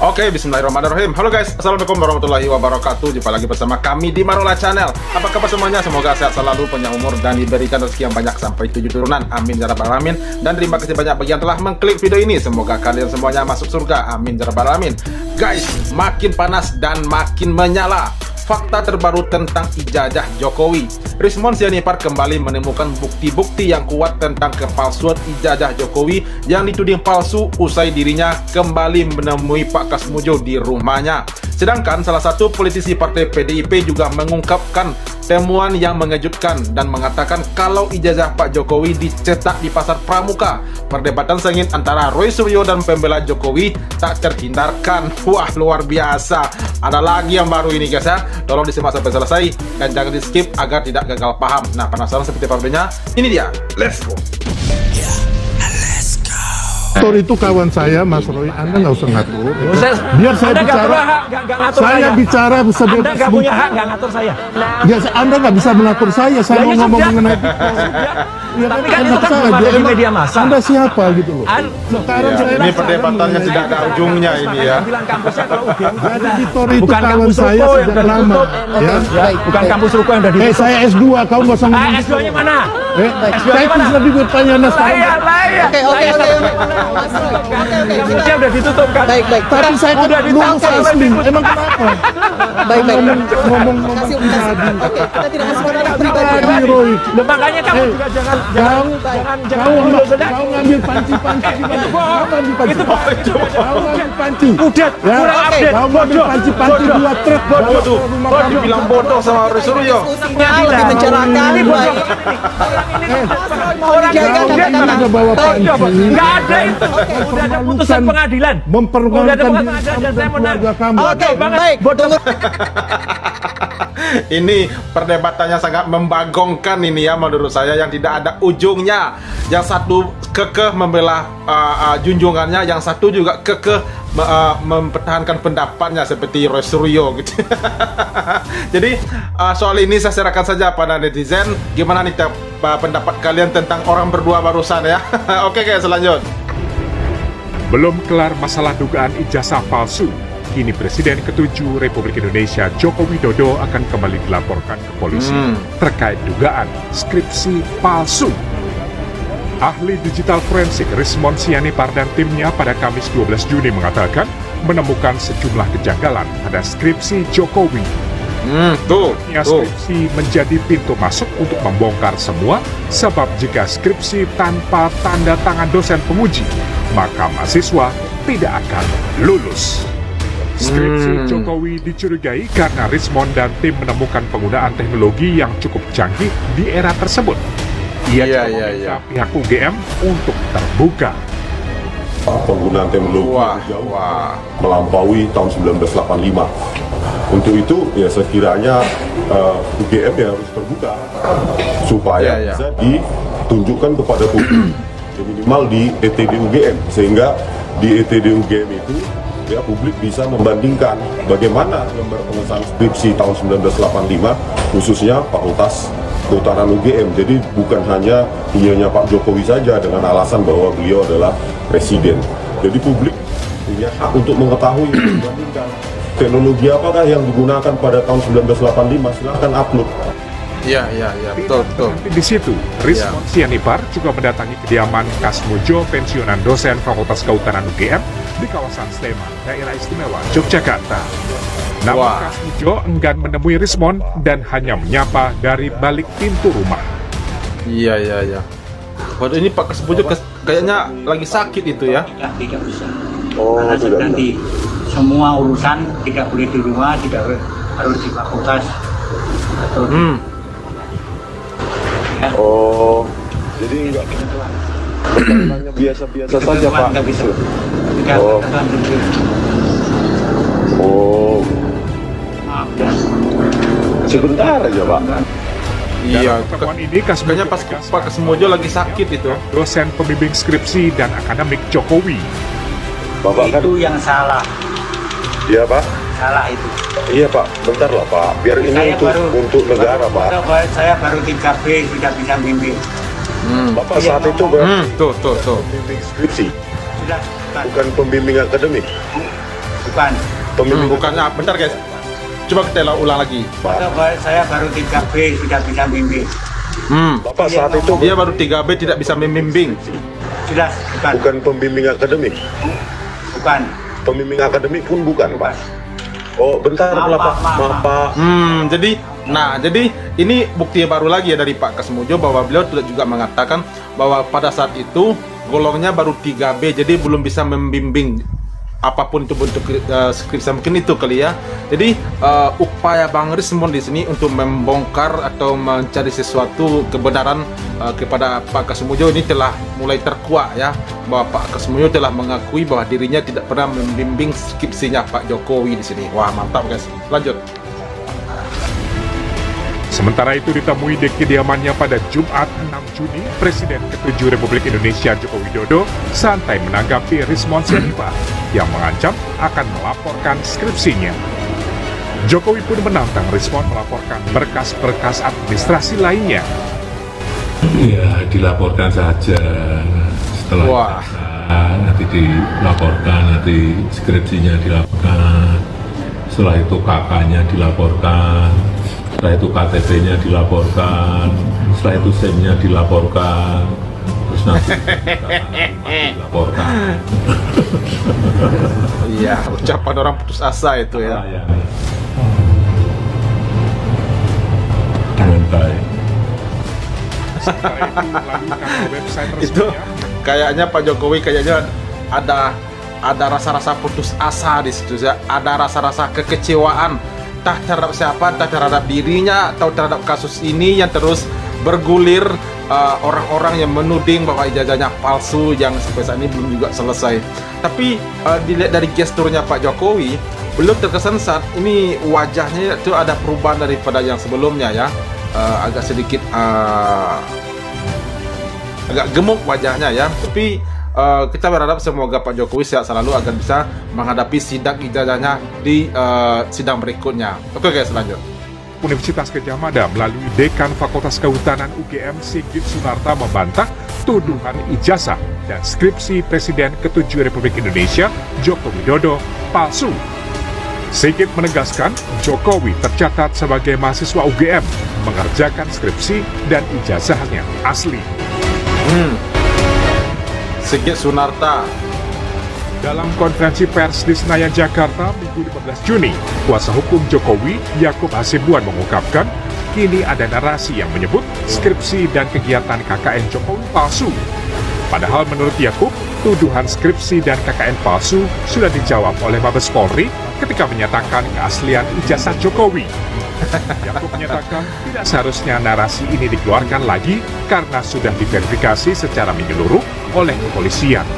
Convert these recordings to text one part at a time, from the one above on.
Oke, bismillahirrahmanirrahim. Halo guys, assalamualaikum warahmatullahi wabarakatuh. Jumpa lagi bersama kami di Marola Channel. Apa kabar semuanya? Semoga sehat selalu, panjang umur, dan diberikan rezeki yang banyak sampai 7 turunan. Amin ya rabbal alamin. Dan terima kasih banyak bagi yang telah mengklik video ini. Semoga kalian semuanya masuk surga. Amin ya rabbal alamin. Guys, makin panas dan makin menyala. Fakta terbaru tentang ijazah Jokowi. Rismon Sianipar kembali menemukan bukti-bukti yang kuat tentang kepalsuan ijazah Jokowi yang dituding palsu usai dirinya kembali menemui Pak Kasmujo di rumahnya. Sedangkan salah satu politisi partai PDIP juga mengungkapkan temuan yang mengejutkan dan mengatakan kalau ijazah Pak Jokowi dicetak di pasar pramuka. Perdebatan sengit antara Roy Suryo dan pembela Jokowi tak terhindarkan. Wah, luar biasa. Ada lagi yang baru ini guys ya. Tolong disimak sampai selesai dan jangan di skip agar tidak gagal paham. Nah, penasaran seperti apa videonya? Ini dia. Let's go. Ngatur itu kawan saya, Mas Roy. Anda nggak usah ngatur. Biar saya bicara. Saya bicara sebebas. Anda nggak punya hak nggak ngatur saya. Ya, Anda nggak bisa mengatur saya. Saya mau ngomong mengenai. Ya, tapi kan itu kan belum ada di media massa. Anda siapa gitu loh? Sekarang saya ini perdebatannya tidak ada ujungnya ini ya. Bilang kampusnya kalau jadi Vitor itu bukan kawan kampus saya Ruko yang sejak udah lama. ditutup. Ya, bukan kampus Ruko yang udah ditutup. Saya S2, kau nggak usah ngomong. S2-nya mana? Saya bisa lebih bertanya Anda sekarang. Oke. Kampusnya udah ditutup kan? Baik. Tapi saya udah lulus asli. Emang kenapa? Baik. Ngomong Kasih pribadi. Oke, kita tidak masuk ke ranah pribadi. Pribadi, Roy. Loh, makanya kamu juga jangan Kau ngambil panci-panci di mana? Apa di panci? Kau ngambil panci. Udah, kurang update. Kau ngambil panci-panci 2 truk. Bodoh. Dibilang bodoh sama Roy Suryo. Lebih mencerahkan. Baik. Orang Jaga kata-kata. Ada bawa panci. nggak ada itu. Udah ada putusan pengadilan. Mempermalukan diri Udah ada kamu dan saya menang. keluarga kamu. Oke, baik. Tunggu. Ini perdebatannya sangat membagongkan ini ya menurut saya, yang tidak ada ujungnya. Yang satu kekeh membela junjungannya, yang satu juga kekeh mempertahankan pendapatnya seperti Roy Suryo gitu. Jadi soal ini saya serahkan saja pada netizen. Gimana nih pendapat kalian tentang orang berdua barusan ya? Oke guys, lanjut. Belum kelar masalah dugaan ijazah palsu. Kini Presiden ke-7 Republik Indonesia Joko Widodo akan kembali dilaporkan ke polisi terkait dugaan skripsi palsu. Ahli digital forensik Rismon Sianipar dan timnya pada Kamis 12 Juni mengatakan menemukan sejumlah kejanggalan pada skripsi Jokowi. Skripsi menjadi pintu masuk untuk membongkar semua, sebab jika skripsi tanpa tanda tangan dosen penguji, maka mahasiswa tidak akan lulus. Skripsi Jokowi dicurigai karena Rismon dan tim menemukan penggunaan teknologi yang cukup canggih di era tersebut. Ia meminta pihak UGM untuk terbuka. Penggunaan teknologi jauh melampaui tahun 1985. Untuk itu ya sekiranya UGM ya harus terbuka supaya bisa ditunjukkan kepada publik minimal di ETD UGM, sehingga di ETD UGM itu ya publik bisa membandingkan bagaimana lembar pengesahan skripsi tahun 1985 khususnya Fakultas Kehutanan UGM. Jadi bukan hanya punyanya Pak Jokowi saja dengan alasan bahwa beliau adalah presiden. Jadi publik punya hak untuk mengetahui membandingkan teknologi apakah yang digunakan pada tahun 1985. Silahkan upload. Iya, betul. Di situ, Rismon Sianipar juga mendatangi kediaman Kasmujo, pensiunan dosen Fakultas Kehutanan UGM di kawasan Sleman, Daerah Istimewa Yogyakarta. Namun Kasmujo enggan menemui Rismon dan hanya menyapa dari balik pintu rumah. Iya. Waduh, ini Pak Kasmujo kayaknya lagi sakit itu ya. Tidak bisa. Karena nanti semua urusan tidak boleh di rumah, tidak harus di fakultas. Atau Jadi enggak biasa-biasa saja Pak. Sebentar aja Pak. Iya, pertemuan ini kayaknya pas Pak Kasmujo lagi sakit itu. Dosen pembimbing skripsi dan akademik Jokowi. Bapak kan itu yang salah. Iya Pak. Salah itu. Iya Pak, bentar lah Pak. Biar ini untuk negara Pak. Saya baru 3B sudah bisa bimbing. Bapak saat itu tuh pembimbing skripsi, Sudah. bukan pembimbing akademik. Bukan. Bukannya, bentar guys. Coba kita ulang lagi. Saya baru 3B sudah bisa bimbing. Bapak saat itu Dia baru 3B tidak bisa membimbing. Sudah, bukan. bukan pembimbing akademik. Bukan. Pembimbing akademik pun bukan, Pak. Oh, bentar, maaf, Pak. Jadi ini bukti baru lagi ya dari Pak Kasmujo bahwa beliau juga mengatakan bahwa pada saat itu golongnya baru 3B, jadi belum bisa membimbing apapun itu bentuk skripsi, mungkin itu kali ya. Jadi upaya Bang Rismond di sini untuk membongkar atau mencari sesuatu kebenaran kepada Pak Kasmujo ini telah mulai terkuak ya, bahwa Pak Kasmujo telah mengakui bahwa dirinya tidak pernah membimbing skripsinya Pak Jokowi di sini. Wah, mantap guys. Lanjut. Sementara itu ditemui di kediamannya pada Jumat 6 Juni, Presiden ke-7 Republik Indonesia Joko Widodo santai menanggapi Rismond Syarifah yang mengancam akan melaporkan skripsinya. Jokowi pun menantang Rismond melaporkan berkas-berkas administrasi lainnya. Ya, dilaporkan saja setelah nanti dilaporkan, nanti skripsinya dilaporkan, setelah itu kakaknya dilaporkan, setelah itu KTP-nya dilaporkan, setelah itu SIM-nya dilaporkan, terus nanti dilaporkan. Iya, ucapan orang putus asa itu ya. Dengan baik. Sementara itu melalui kanal website Itu resminya, kayaknya Pak Jokowi kayaknya ada rasa-rasa putus asa di situ ya. Ada rasa-rasa kekecewaan, entah terhadap siapa, entah terhadap dirinya atau terhadap kasus ini yang terus bergulir, orang-orang yang menuding bahwa ijazahnya palsu yang sampai saat ini belum juga selesai. Tapi dilihat dari gesturnya Pak Jokowi, belum terkesan saat ini wajahnya itu ada perubahan daripada yang sebelumnya ya. Agak sedikit agak gemuk wajahnya ya. Tapi kita berharap semoga Pak Jokowi sehat selalu agar bisa menghadapi sidang ijazahnya di sidang berikutnya. Oke guys, lanjut. Universitas Gadjah Mada melalui Dekan Fakultas Kehutanan UGM Sigit Sunarta membantah tuduhan ijazah dan skripsi Presiden ke-7 Republik Indonesia Joko Widodo palsu. Sigit menegaskan Jokowi tercatat sebagai mahasiswa UGM, mengerjakan skripsi dan ijazahnya asli. Sigit Sunarta. Dalam konferensi pers di Senayan, Jakarta, Minggu 15 Juni, kuasa hukum Jokowi, Yakub Hasibuan mengungkapkan, kini ada narasi yang menyebut skripsi dan kegiatan KKN Jokowi palsu. Padahal menurut Yakub, tuduhan skripsi dan KKN palsu sudah dijawab oleh Mabes Polri ketika menyatakan keaslian ijazah Jokowi. Yakub menyatakan tidak seharusnya narasi ini dikeluarkan lagi karena sudah diverifikasi secara menyeluruh oleh kepolisian.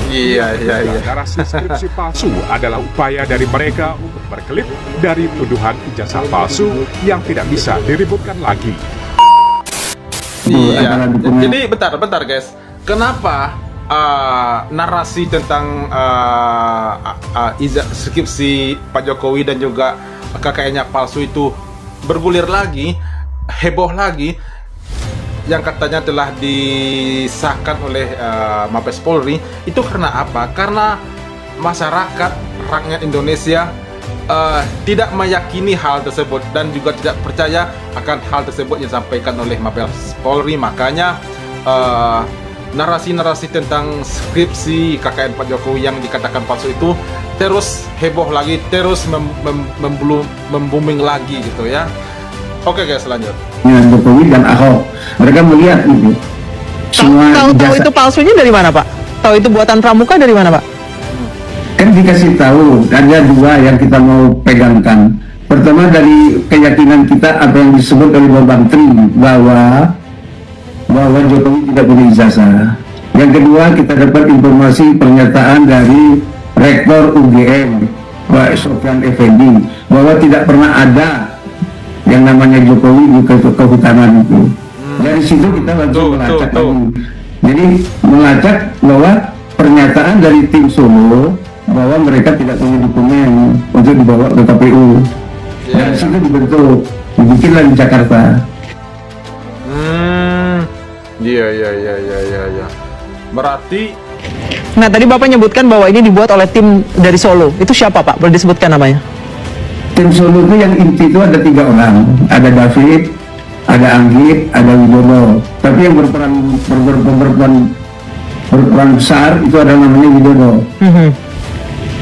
Iya. Narasi skripsi palsu adalah upaya dari mereka untuk berkelip dari tuduhan ijazah palsu yang tidak bisa diributkan lagi. Iya. Jadi bentar guys. Kenapa narasi tentang skripsi Pak Jokowi dan juga KKN-nya palsu itu bergulir lagi, heboh lagi, yang katanya telah disahkan oleh Mabes Polri? Itu karena apa? Karena masyarakat rakyat Indonesia tidak meyakini hal tersebut dan juga tidak percaya akan hal tersebut yang disampaikan oleh Mabes Polri. Makanya narasi-narasi tentang skripsi KKN Pak Jokowi yang dikatakan palsu itu terus heboh lagi, terus membooming lagi gitu ya. Oke guys, lanjut. Jokowi dan Ahok, mereka melihat itu. Tahu itu palsunya dari mana, Pak? Tahu itu buatan pramuka dari mana, Pak? Kan dikasih tahu, ada dua yang kita mau pegangkan. Pertama dari keyakinan kita apa yang disebut oleh Bapak Menteri bahwa Jokowi tidak punya ijazah. Yang kedua, kita dapat informasi pernyataan dari Rektor UGM Pak Sofyan Effendi bahwa tidak pernah ada yang namanya Jokowi di kehutanan itu. Dari situ kita langsung melacak lagi. Jadi melacak bahwa pernyataan dari tim Solo bahwa mereka tidak punya dokumen untuk dibawa ke KPU. Dari situ dibikinlah di Jakarta. Iya. Berarti Nah, tadi Bapak nyebutkan bahwa ini dibuat oleh tim dari Solo. Itu siapa, Pak? Boleh disebutkan namanya? Tim Solo itu yang inti itu ada 3 orang. Ada David, ada Anggit, ada Widodo. Tapi yang berperan besar itu ada namanya Widodo.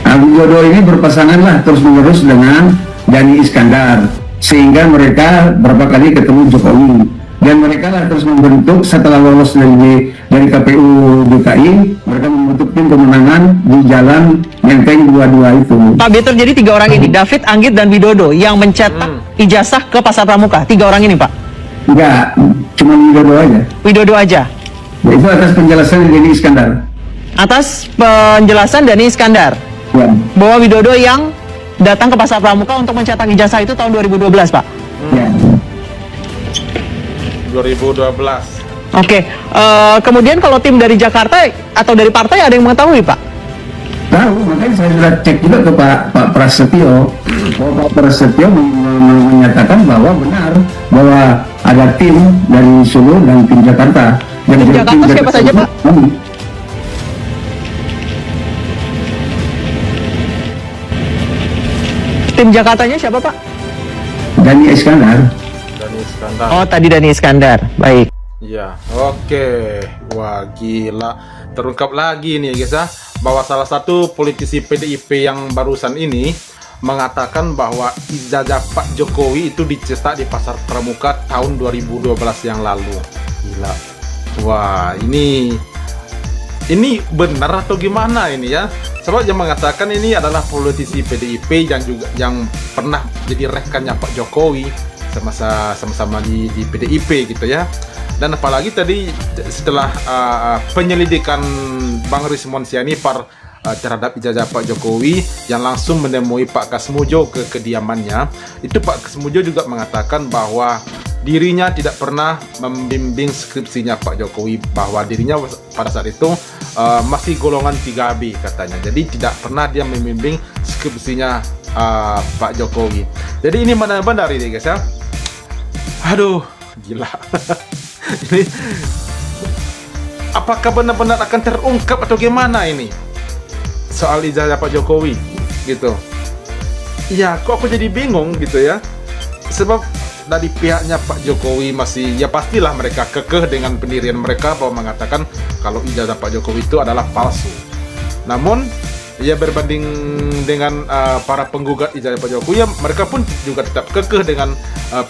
Nah, Widodo ini berpasangan lah terus-menerus dengan Dhani Iskandar. Sehingga mereka berapa kali ketemu Jokowi. Dan mereka lah terus membentuk setelah lolos dari KPU DKI, mereka membentuk tim pemenangan di Jalan Menteng 22 itu. Pak Betul, jadi 3 orang ini, David, Anggit, dan Widodo yang mencetak ijazah ke Pasar Pramuka. 3 orang ini, Pak? Enggak, cuma Widodo aja. Widodo aja? Ya, itu atas penjelasan Dhani Iskandar. Atas penjelasan Dhani Iskandar? Ya. Bahwa Widodo yang datang ke Pasar Pramuka untuk mencetak ijazah itu tahun 2012, Pak? Ya. 2012. Oke, kemudian kalau tim dari Jakarta atau dari partai ada yang mengetahui, Pak? Tahu, makanya saya sudah cek juga ke Pak Prasetyo. Pak Prasetyo menyatakan bahwa benar bahwa ada tim dari Solo dan tim Jakarta. Tim Jakarta siapa saja, Pak? Tim Jakartanya siapa, Pak? Dhani Iskandar. Oh, tadi Dhani Iskandar. Baik. Ya, oke. Wah, gila. Terungkap lagi nih, guys ya, bahwa salah satu politisi PDIP yang barusan ini mengatakan bahwa ijazah Pak Jokowi itu dicetak di Pasar Pramuka tahun 2012 yang lalu. Gila. Wah, ini benar atau gimana ini ya? Sebab yang mengatakan ini adalah politisi PDIP yang pernah jadi rekannya Pak Jokowi sama-sama di PDIP gitu ya. Dan apalagi tadi setelah penyelidikan Bang Rismon Sianipar terhadap ijazah Pak Jokowi yang langsung menemui Pak Kasmujo ke kediamannya, itu Pak Kasmujo juga mengatakan bahwa dirinya tidak pernah membimbing skripsinya Pak Jokowi, bahwa dirinya pada saat itu masih golongan 3B katanya. Jadi tidak pernah dia membimbing skripsinya Pak Jokowi. Jadi ini benar-benar ini, guys ya. Aduh, gila. Ini apakah benar-benar akan terungkap atau gimana ini soal ijazah Pak Jokowi gitu? Ya, kok aku jadi bingung gitu ya. Sebab dari pihaknya Pak Jokowi masih, ya pastilah mereka kekeh dengan pendirian mereka bahwa mengatakan kalau ijazah Pak Jokowi itu adalah palsu. Namun ya berbanding dengan para penggugat ijazah Pak Jokowi, ya mereka pun juga tetap kekeh dengan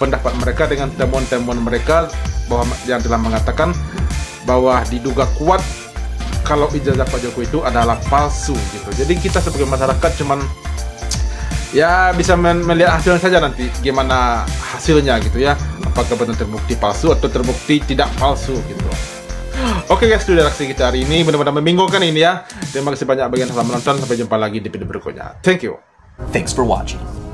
pendapat mereka, dengan temuan-temuan mereka bahwa yang telah mengatakan bahwa diduga kuat kalau ijazah Pak Jokowi itu adalah palsu gitu. Jadi kita sebagai masyarakat cuman ya bisa melihat hasilnya saja nanti gimana hasilnya gitu ya, apakah benar terbukti palsu atau terbukti tidak palsu gitu. Oke guys, itu reaksi kita hari ini, benar-benar membingungkan ini ya. Terima kasih banyak bagi yang telah menonton, sampai jumpa lagi di video berikutnya. Thank you. Thanks for watching.